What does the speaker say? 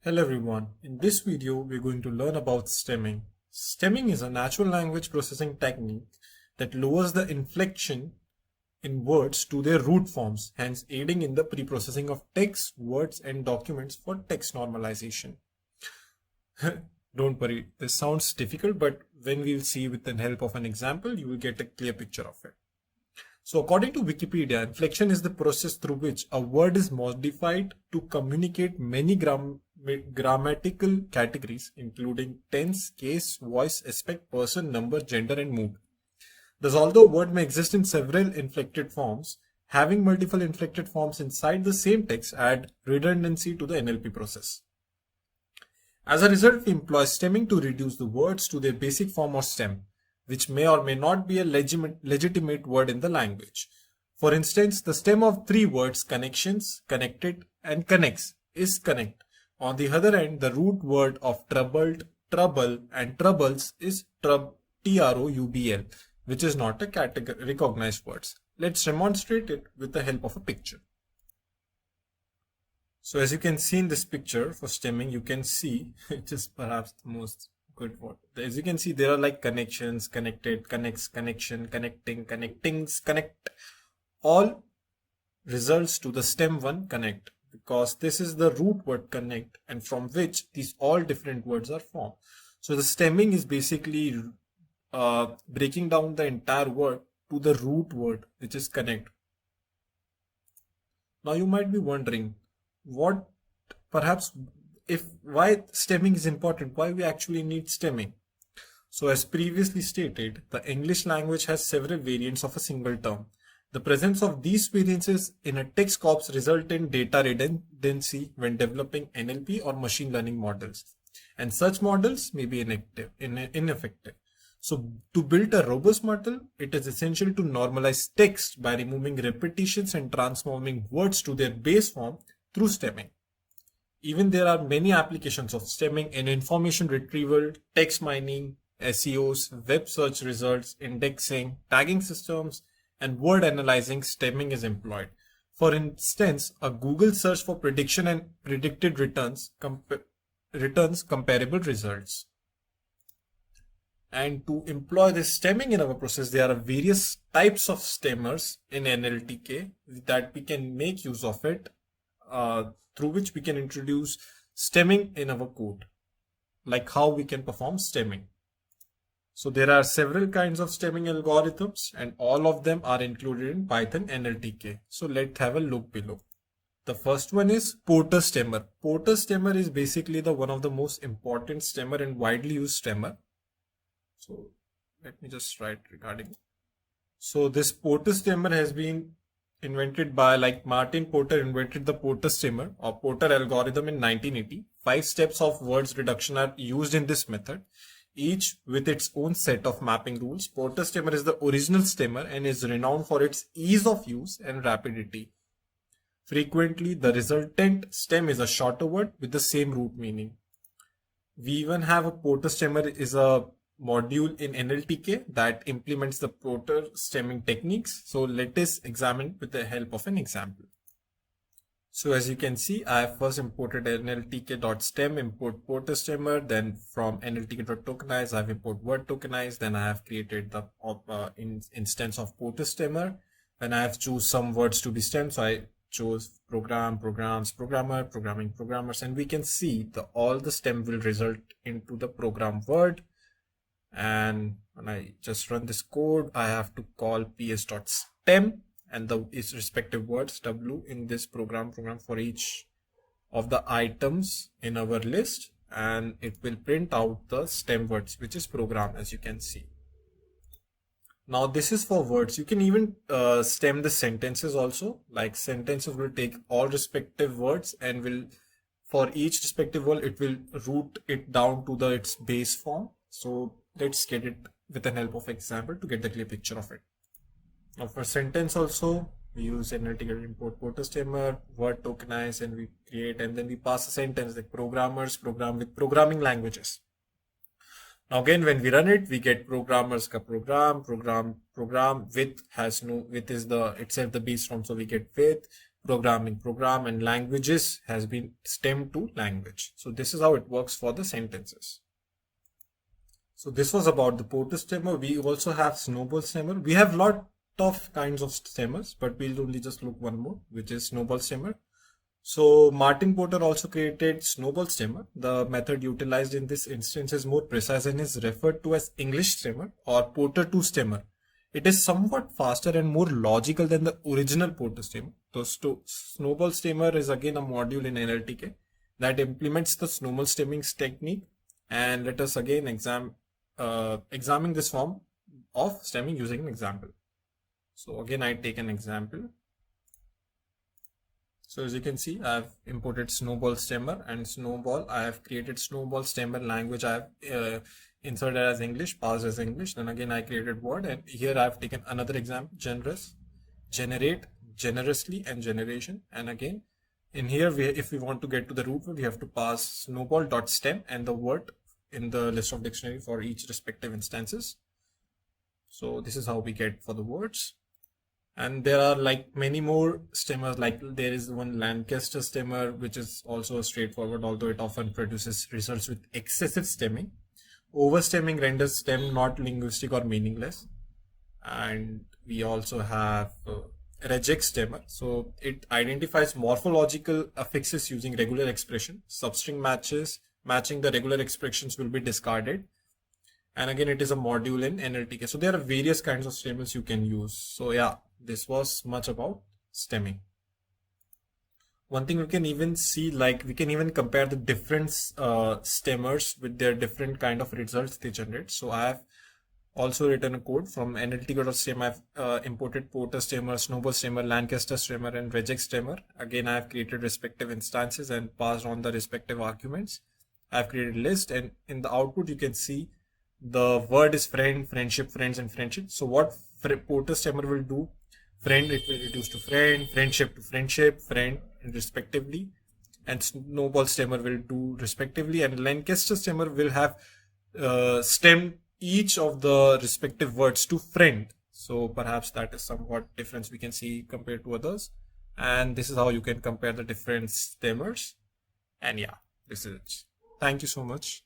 Hello everyone, in this video we're going to learn about stemming. Stemming is a natural language processing technique that lowers the inflection in words to their root forms, hence aiding in the pre-processing of text, words and documents for text normalization. Don't worry, this sounds difficult, but when we'll see with the help of an example, you will get a clear picture of it. So according to Wikipedia, inflection is the process through which a word is modified to communicate many grammatical categories, including tense, case, voice, aspect, person, number, gender, and mood. Thus, although a word may exist in several inflected forms, having multiple inflected forms inside the same text add redundancy to the NLP process. As a result, we employ stemming to reduce the words to their basic form or stem, which may or may not be a legitimate word in the language. For instance, the stem of three words connections, connected, and connects is connect. On the other hand, the root word of troubled, trouble, and troubles is troubl, which is not a recognized words. Let's demonstrate it with the help of a picture. So as you can see in this picture for stemming, you can see, it is perhaps the most good word. As you can see, there are like connections, connected, connects, connection, connecting, connectings, connect. All results to the stem one connect, because this is the root word connect, and from which these all different words are formed. So the stemming is basically breaking down the entire word to the root word, which is connect. Now you might be wondering why stemming is important, why we actually need stemming. So as previously stated, the English language has several variants of a single term. The presence of these variances in a text corpus result in data redundancy when developing NLP or machine learning models, and such models may be ineffective. So to build a robust model, it is essential to normalize text by removing repetitions and transforming words to their base form through stemming. Even there are many applications of stemming in information retrieval, text mining, SEOs, web search results, indexing, tagging systems, and word analyzing. Stemming is employed. For instance, a Google search for prediction and predicted returns comparable results. And to employ this stemming in our process, there are various types of stemmers in NLTK that we can make use of it, through which we can introduce stemming in our code, like how we can perform stemming. So there are several kinds of stemming algorithms, and all of them are included in Python NLTK. So let's have a look below. The first one is Porter stemmer. Porter stemmer is basically one of the most important stemmer and widely used stemmer. So let me just write regarding. So this Porter stemmer has been invented by, Martin Porter invented the Porter stemmer or Porter algorithm in 1980. 5 steps of words reduction are used in this method, each with its own set of mapping rules. Porter stemmer is the original stemmer and is renowned for its ease of use and rapidity. Frequently, the resultant stem is a shorter word with the same root meaning. We even have a Porter stemmer is a module in NLTK that implements the Porter stemming techniques. So let us examine with the help of an example. So as you can see, I have first imported nltk.stem, import Porter stemmer. Then from nltk.tokenize, I have import word tokenize. Then I have created the instance of Porter stemmer. Then I have choose some words to be stemmed. So I chose program, programs, programmer, programming, programmers, and we can see all the stem will result into the program word. And when I just run this code, I have to call ps.stem and its respective words w in this program for each of the items in our list, and it will print out the stem words, which is program, as you can see. Now this is for words. You can even stem the sentences also. Like sentences will take all respective words and will, for each respective word, it will root it down to its base form. So let's get it with the help of example to get the clear picture of it. Now for sentence also, we use NLTK import Porter stemmer, word tokenize, and we create, and then we pass a sentence like programmers program with programming languages. Now again, when we run it, we get programmers ka program with has no, with is the itself the base form, so we get with. program, and languages has been stemmed to language. So this is how it works for the sentences. So this was about the Porter stemmer. We also have snowball stemmer. We have lot of kinds of stemmers, but we'll only just look one more, which is snowball stemmer. So Martin Porter also created snowball stemmer. The method utilized in this instance is more precise and is referred to as English stemmer or Porter 2 stemmer. It is somewhat faster and more logical than the original Porter stemmer. So snowball stemmer is again a module in NLTK that implements the snowball stemming technique. And let us again examine this form of stemming using an example. So again, I take an example. So as you can see, I have imported snowball stemmer and snowball. I have created snowball stemmer language. I have inserted as English, passed as English. Then again, I created word, and here I have taken another example: generous, generate, generously, and generation. And again, in here, if we want to get to the root word, we have to pass snowball.stem and the word in the list of dictionary for each respective instances. So this is how we get for the words. And there are like many more stemmers, like there is one Lancaster stemmer, which is also straightforward, although it often produces results with excessive stemming. Overstemming renders stem not linguistic or meaningless. And we also have reject stemmer. So it identifies morphological affixes using regular expression. Substring matching the regular expressions will be discarded. And again, it is a module in NLTK. So there are various kinds of stemmers you can use. So yeah, this was much about stemming. One thing we can even see, like we can even compare the different stemmers with their different kind of results they generate. So I have also written a code from NLT.stem. I've imported Porter stemmer, snowball stemmer, Lancaster stemmer, and reject stemmer. Again, I have created respective instances and passed on the respective arguments. I've created a list, and in the output you can see the word is friend, friendship, friends, and friendship. So what Porter stemmer will do, friend it will reduce to friend, friendship to friendship, friend, and respectively, and snowball stemmer will do respectively, and Lancaster stemmer will have stem each of the respective words to friend. So perhaps that is somewhat difference we can see compared to others. And this is how you can compare the different stemmers. And yeah, this is it. Thank you so much.